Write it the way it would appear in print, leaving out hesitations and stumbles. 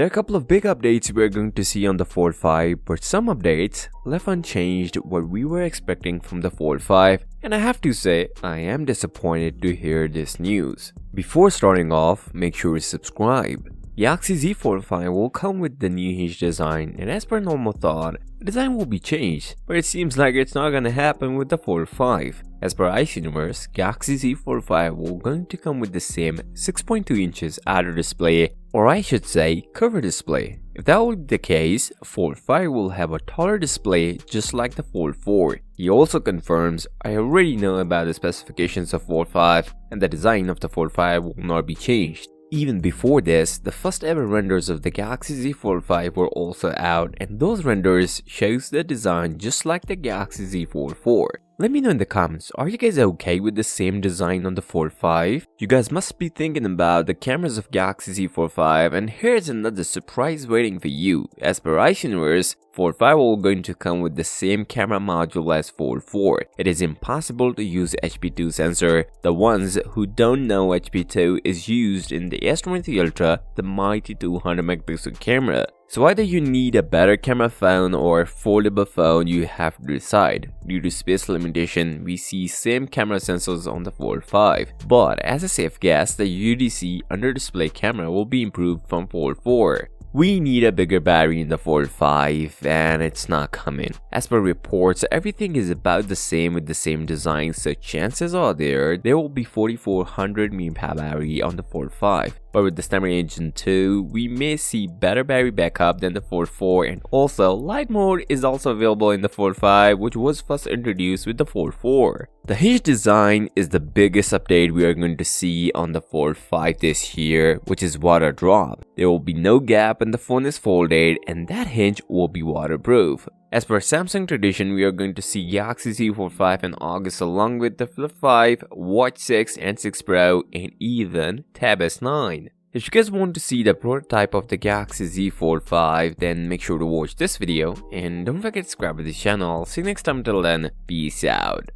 There are a couple of big updates we're going to see on the Fold 5, but some updates left unchanged what we were expecting from the Fold 5, and I have to say, I am disappointed to hear this news. Before starting off, make sure to subscribe. Galaxy Z Fold 5 will come with the new hinge design, and as per normal thought, the design will be changed, but it seems like it's not gonna happen with the Fold 5. As per Ice Universe, Galaxy Z Fold 5 will going to come with the same 6.2 inches outer display, or I should say cover display. If that will be the case, Fold 5 will have a taller display just like the Fold 4. He also confirms, I already know about the specifications of Fold 5 and the design of the Fold 5 will not be changed. Even before this, the first ever renders of the Galaxy Z Fold 5 were also out, and those renders shows the design just like the Galaxy Z Fold 4. Let me know in the comments, are you guys okay with the same design on the Fold 5? You guys must be thinking about the cameras of Galaxy Z Fold 5, and here's another surprise waiting for you. As per Ice Universe, Fold 5 will going to come with the same camera module as Fold 4. It is impossible to use HP2 sensor. The ones who don't know, HP2 is used in the S23 Ultra, the mighty 200 megapixel camera. So either you need a better camera phone or foldable phone, you have to decide. Due to space limitation, we see same camera sensors on the Fold 5. But as a safe guess, the UDC under display camera will be improved from Fold 4. We need a bigger battery in the Fold 5 and it's not coming. As per reports, everything is about the same with the same design, so chances are there will be 4400 mAh battery on the Fold 5. But with the Snapdragon Engine 2, we may see better battery backup than the Fold 4, and also light mode is also available in the Fold 5, which was first introduced with the Fold 4. The hinge design is the biggest update we are going to see on the Fold 5 this year, which is water drop. There will be no gap when the phone is folded, and that hinge will be waterproof. As per Samsung tradition, we are going to see Galaxy Z Fold 5 in August along with the Flip 5, Watch 6 and 6 Pro, and even Tab S9. If you guys want to see the prototype of the Galaxy Z Fold 5, then make sure to watch this video and don't forget to subscribe to this channel. See you next time, till then, peace out.